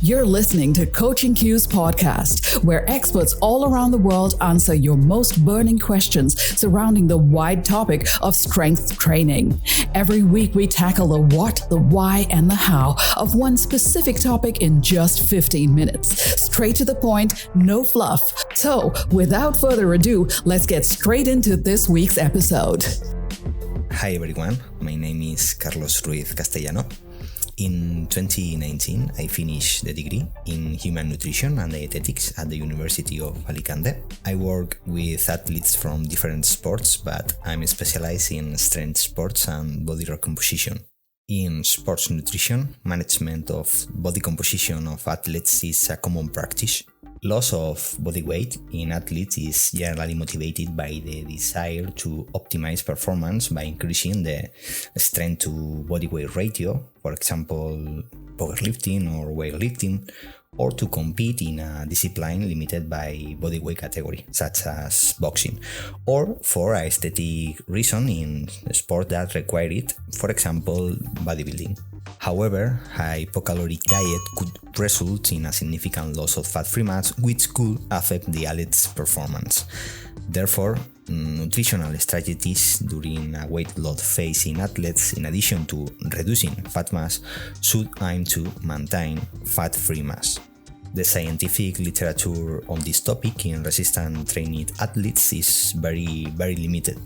You're listening to CoachingCues podcast, where experts all around the world answer your most burning questions surrounding the wide topic of strength training. Every week, we tackle the what, the why, and the how of one specific topic in just 15 minutes. Straight to the point, no fluff. So, without further ado, let's get straight into this week's episode. Hi everyone, my name is Carlos Ruiz-Castellano. In 2019, I finished the degree in Human Nutrition and Dietetics at the University of Alicante. I work with athletes from different sports, but I'm specialized in strength sports and body recomposition. In sports nutrition, management of body composition of athletes is a common practice. Loss of body weight in athletes is generally motivated by the desire to optimize performance by increasing the strength to body weight ratio, for example, powerlifting or weightlifting, or to compete in a discipline limited by body weight category, such as boxing, or for a aesthetic reason in a sport that require it, for example, bodybuilding. However, a hypocaloric diet could result in a significant loss of fat-free mass, which could affect the athlete's performance. Therefore, nutritional strategies during a weight loss phase in athletes, in addition to reducing fat mass, should aim to maintain fat-free mass. The scientific literature on this topic in resistant trained athletes is very limited.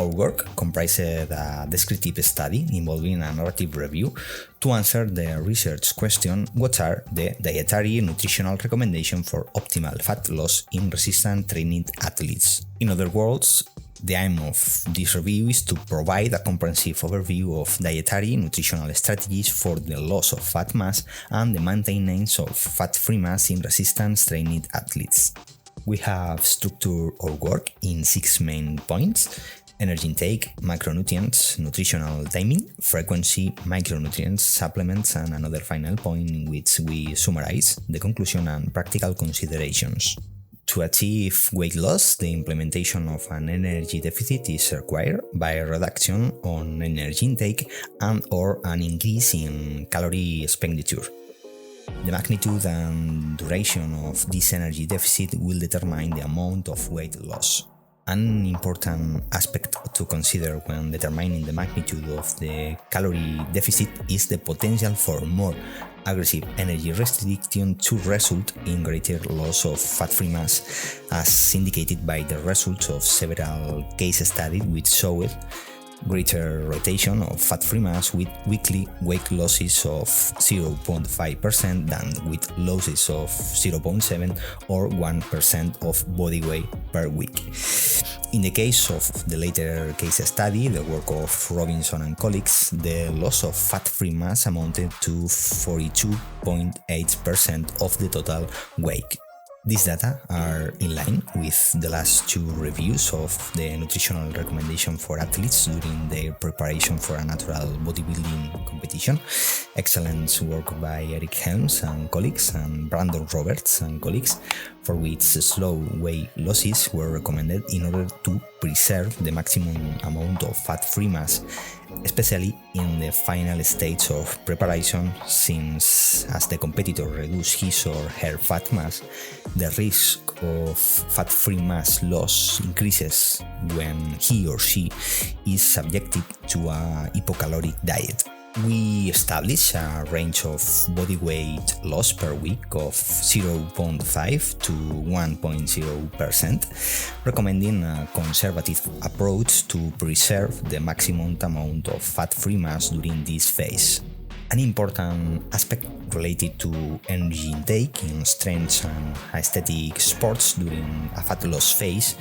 Our work comprises a descriptive study involving a narrative review to answer the research question: what are the dietary-nutritional recommendations for optimal fat loss in resistant trained athletes? In other words, the aim of this review is to provide a comprehensive overview of dietary-nutritional strategies for the loss of fat mass and the maintenance of fat-free mass in resistant trained athletes. We have structured our work in 6 main points: energy intake, micronutrients, nutritional timing, frequency, micronutrients, supplements, and another final point in which we summarize the conclusion and practical considerations. To achieve weight loss, the implementation of an energy deficit is required by a reduction on energy intake and/or an increase in calorie expenditure. The magnitude and duration of this energy deficit will determine the amount of weight loss. An important aspect to consider when determining the magnitude of the calorie deficit is the potential for more aggressive energy restriction to result in greater loss of fat-free mass, as indicated by the results of several case studies which showed greater rotation of fat-free mass with weekly weight losses of 0.5% than with losses of 0.7 or 1% of body weight per week. In the case of the later case study, the work of Robinson and colleagues, the loss of fat-free mass amounted to 42.8% of the total weight. These data are in line with the last 2 reviews of the nutritional recommendation for athletes during their preparation for a natural bodybuilding competition. Excellent work by Eric Helms and colleagues and Brandon Roberts and colleagues, for which slow weight losses were recommended in order to preserve the maximum amount of fat-free mass, especially in the final stage of preparation, since as the competitor reduces his or her fat mass, the risk of fat-free mass loss increases when he or she is subjected to a hypocaloric diet. We establish a range of body weight loss per week of 0.5 to 1.0%, recommending a conservative approach to preserve the maximum amount of fat-free mass during this phase. An important aspect related to energy intake in strength and aesthetic sports during a fat loss phase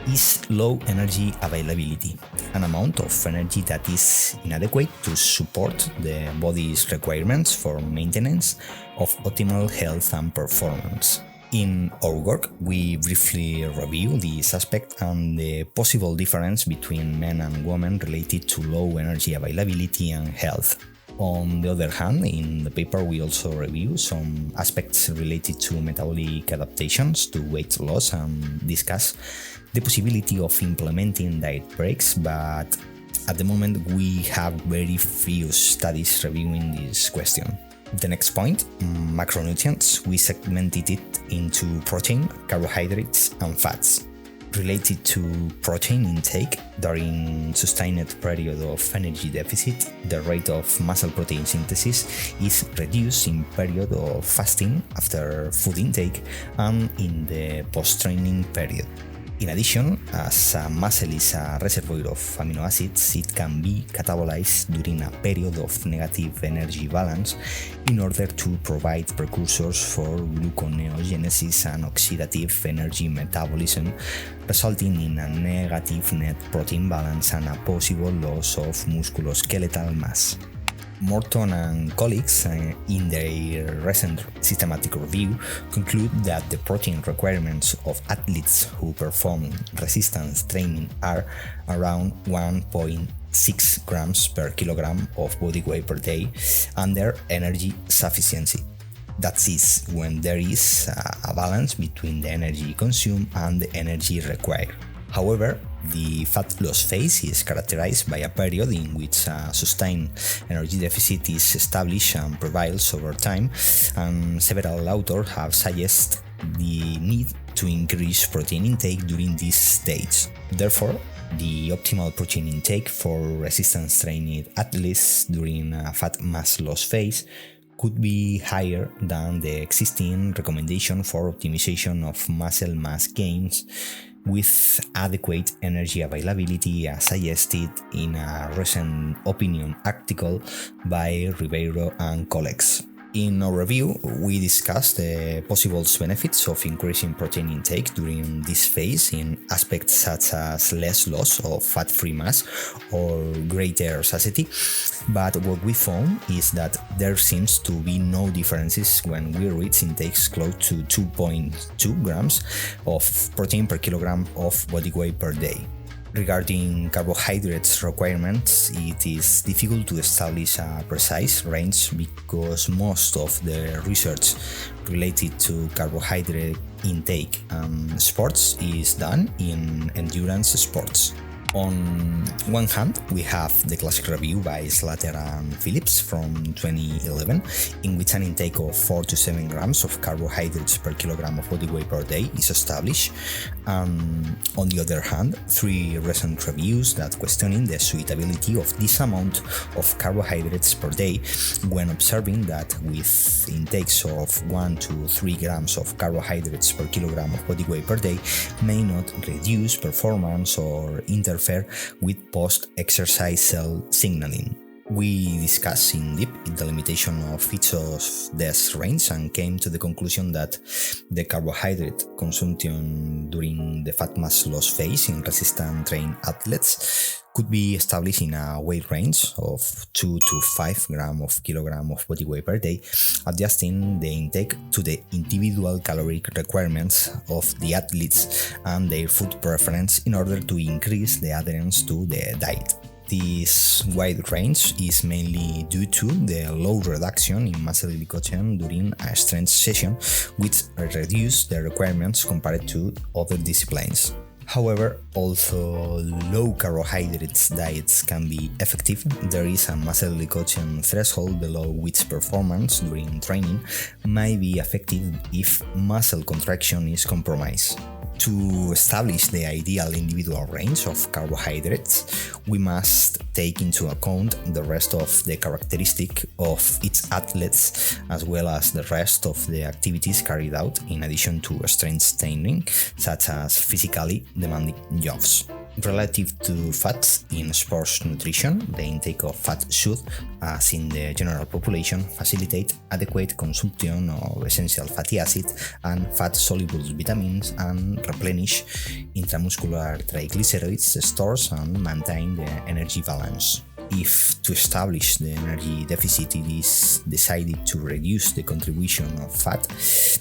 is low energy availability, an amount of energy that is inadequate to support the body's requirements for maintenance of optimal health and performance. In our work, we briefly review this aspect and the possible difference between men and women related to low energy availability and health. On the other hand, in the paper we also review some aspects related to metabolic adaptations to weight loss and discuss the possibility of implementing diet breaks, but at the moment we have very few studies reviewing this question. The next point, macronutrients, we segmented it into protein, carbohydrates, and fats. Related to protein intake, during sustained period of energy deficit, the rate of muscle protein synthesis is reduced in period of fasting after food intake and in the post-training period. In addition, as muscle is a reservoir of amino acids, it can be catabolized during a period of negative energy balance in order to provide precursors for gluconeogenesis and oxidative energy metabolism, resulting in a negative net protein balance and a possible loss of musculoskeletal mass. Morton and colleagues, in their recent systematic review, conclude that the protein requirements of athletes who perform resistance training are around 1.6 grams per kilogram of body weight per day under energy sufficiency. That is, when there is a balance between the energy consumed and the energy required. However, the fat loss phase is characterized by a period in which a sustained energy deficit is established and prevails over time, and several authors have suggested the need to increase protein intake during this stage. Therefore, the optimal protein intake for resistance trained athletes during a fat mass loss phase could be higher than the existing recommendation for optimization of muscle mass gains with adequate energy availability, as suggested in a recent opinion article by Ribeiro and colleagues. In our review, we discussed the possible benefits of increasing protein intake during this phase in aspects such as less loss of fat-free mass or greater satiety, but what we found is that there seems to be no differences when we reach intakes close to 2.2 grams of protein per kilogram of body weight per day. Regarding carbohydrates requirements, it is difficult to establish a precise range because most of the research related to carbohydrate intake and sports is done in endurance sports. On one hand, we have the classic review by Slater and Phillips from 2011, in which an intake of 4 to 7 grams of carbohydrates per kilogram of body weight per day is established. On the other hand, 3 recent reviews that questioning the suitability of this amount of carbohydrates per day when observing that with intakes of 1 to 3 grams of carbohydrates per kilogram of body weight per day may not reduce performance or interfere with post-exercise cell signaling. We discussed in depth the limitation of each of these ranges and came to the conclusion that the carbohydrate consumption during the fat mass loss phase in resistant trained athletes could be established in a weight range of 2 to 5 grams of kilogram of body weight per day, adjusting the intake to the individual caloric requirements of the athletes and their food preference in order to increase the adherence to the diet. This wide range is mainly due to the low reduction in muscle glycogen during a strength session, which reduces the requirements compared to other disciplines. However, although low carbohydrates diets can be effective, there is a muscle glycogen threshold below which performance during training may be affected if muscle contraction is compromised. To establish the ideal individual range of carbohydrates, we must take into account the rest of the characteristics of each athletes as well as the rest of the activities carried out in addition to strength training, such as physically demanding jobs. Relative to fats in sports nutrition, the intake of fat should, as in the general population, facilitate adequate consumption of essential fatty acids and fat-soluble vitamins and replenish intramuscular triglycerides stores and maintain the energy balance. If to establish the energy deficit it is decided to reduce the contribution of fat,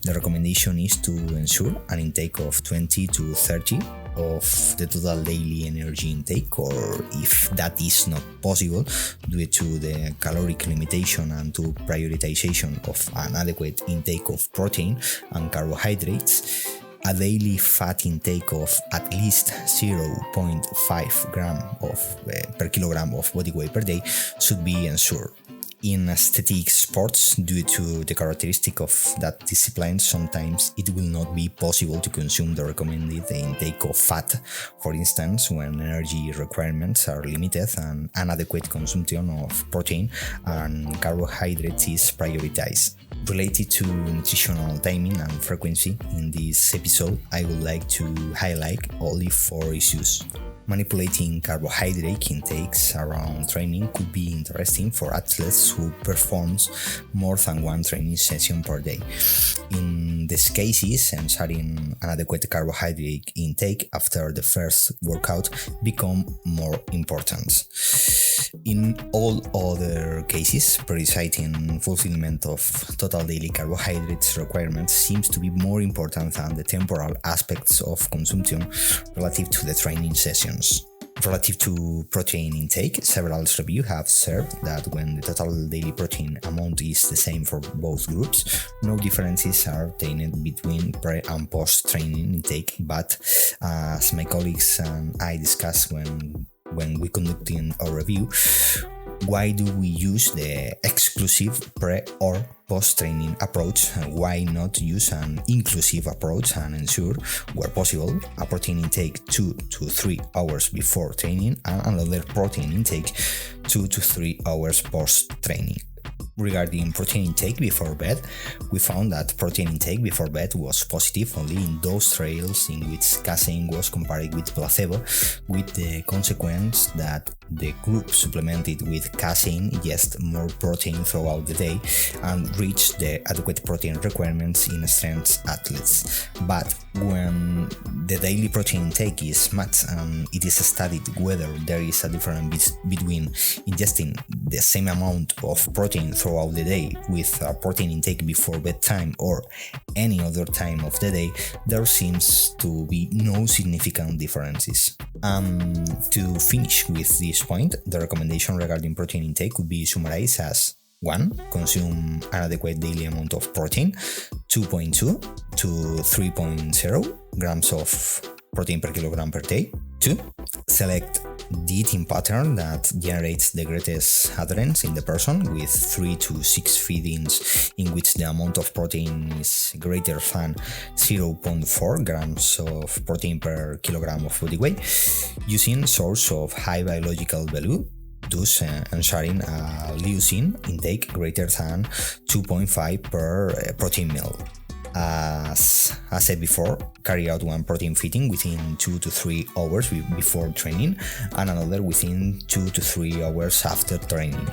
the recommendation is to ensure an intake of 20 to 30 of the total daily energy intake, or if that is not possible due to the caloric limitation and to prioritization of an adequate intake of protein and carbohydrates, a daily fat intake of at least 0.5 gram per kilogram of body weight per day should be ensured. In aesthetic sports, due to the characteristic of that discipline, sometimes it will not be possible to consume the recommended intake of fat, for instance, when energy requirements are limited and inadequate consumption of protein and carbohydrates is prioritized. Related to nutritional timing and frequency, in this episode, I would like to highlight only 4 issues. Manipulating carbohydrate intakes around training could be interesting for athletes who perform more than one training session per day. In these cases, ensuring an adequate carbohydrate intake after the first workout become more important. In all other cases, prioritizing fulfillment of total daily carbohydrates requirements seems to be more important than the temporal aspects of consumption relative to the training sessions. Relative to protein intake, several reviews have observed that when the total daily protein amount is the same for both groups, no differences are obtained between pre- and post-training intake, but as my colleagues and I discussed when we conducting our review, why do we use the exclusive pre or post-training approach? Why not use an inclusive approach and ensure, where possible, a protein intake 2 to 3 hours before training and another protein intake 2 to 3 hours post-training? Regarding protein intake before bed, we found that protein intake before bed was positive only in those trials in which casein was compared with placebo, with the consequence that the group supplemented with casein ingested more protein throughout the day and reached the adequate protein requirements in strength athletes. But when the daily protein intake is matched and it is studied whether there is a difference between ingesting the same amount of protein throughout the day with a protein intake before bedtime or any other time of the day, there seems to be no significant differences. To finish with this point, the recommendation regarding protein intake could be summarized as 1. Consume an adequate daily amount of protein, 2.2 to 3.0 grams of protein per kilogram per day. 2. Select the eating pattern that generates the greatest adherence in the person, with 3 to 6 feedings in which the amount of protein is greater than 0.4 grams of protein per kilogram of body weight, using source of high biological value, thus ensuring a leucine intake greater than 2.5 per protein meal. As I said before, carry out one protein feeding within 2 to 3 hours before training and another within 2 to 3 hours after training.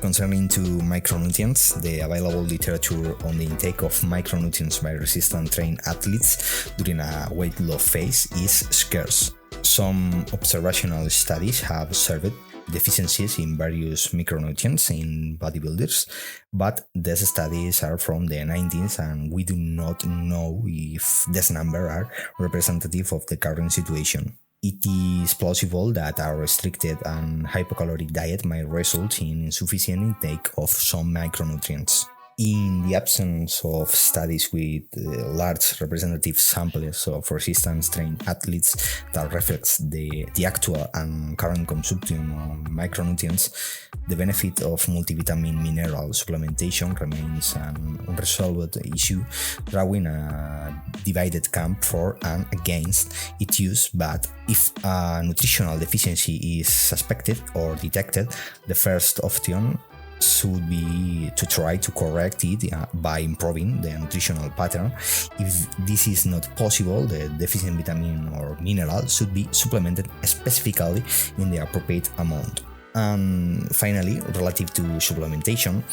Concerning to micronutrients, the available literature on the intake of micronutrients by resistant trained athletes during a weight loss phase is scarce. Some observational studies have observed deficiencies in various micronutrients in bodybuilders, but these studies are from the 90s and we do not know if these numbers are representative of the current situation. It is plausible that a restricted and hypocaloric diet might result in insufficient intake of some micronutrients. In the absence of studies with large representative samples of resistance trained athletes that reflects the actual and current consumption of micronutrients, the benefit of multivitamin mineral supplementation remains an unresolved issue, drawing a divided camp for and against its use. But if a nutritional deficiency is suspected or detected, the first option should be to try to correct it by improving the nutritional pattern. If this is not possible, the deficient vitamin or mineral should be supplemented specifically in the appropriate amount. And finally, relative to supplementation,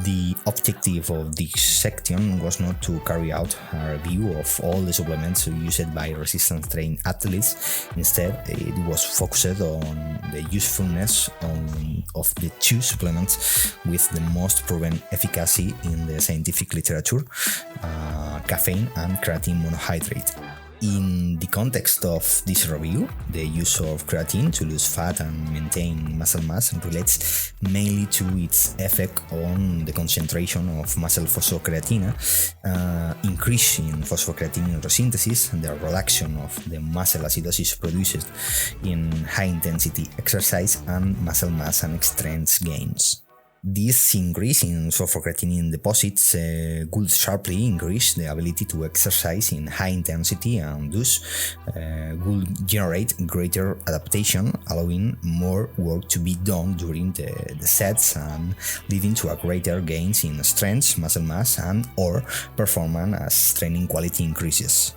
the objective of this section was not to carry out a review of all the supplements used by resistance trained athletes. Instead, it was focused on the usefulness of the 2 supplements with the most proven efficacy in the scientific literature, caffeine and creatine monohydrate. In the context of this review, the use of creatine to lose fat and maintain muscle mass relates mainly to its effect on the concentration of muscle phosphocreatine, increase in phosphocreatine resynthesis, and the reduction of the muscle acidosis produced in high-intensity exercise, and muscle mass and strength gains. This increase in sulfur-creatinine deposits could sharply increase the ability to exercise in high intensity and thus will generate greater adaptation, allowing more work to be done during the sets and leading to a greater gains in strength, muscle mass, and or performance as training quality increases.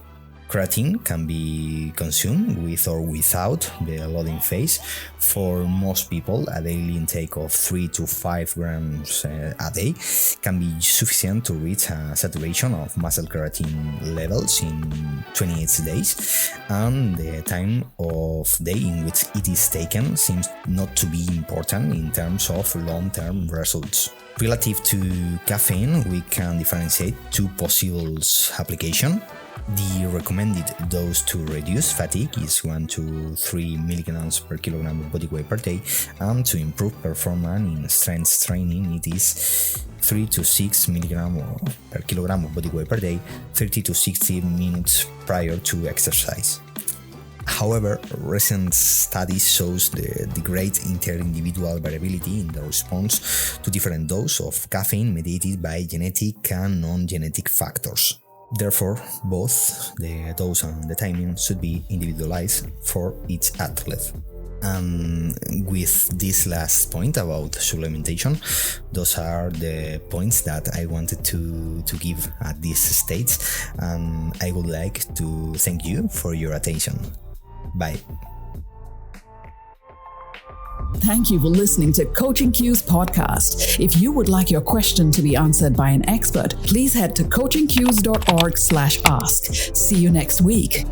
Creatine can be consumed with or without the loading phase. For most people, a daily intake of 3 to 5 grams a day can be sufficient to reach a saturation of muscle creatine levels in 28 days, and the time of day in which it is taken seems not to be important in terms of long-term results. Relative to caffeine, we can differentiate two possible applications. The recommended dose to reduce fatigue is 1 to 3 milligrams per kilogram of body weight per day, and to improve performance in strength training it is 3 to 6 milligrams per kilogram of body weight per day, 30 to 60 minutes prior to exercise. However, recent studies shows the great inter-individual variability in the response to different doses of caffeine mediated by genetic and non-genetic factors. Therefore, both the dose and the timing should be individualized for each athlete. And with this last point about supplementation, those are the points that I wanted to give at this stage, and I would like to thank you for your attention. Bye. Thank you for listening to CoachingCues podcast. If you would like your question to be answered by an expert, please head to coachingcues.org/ask. See you next week.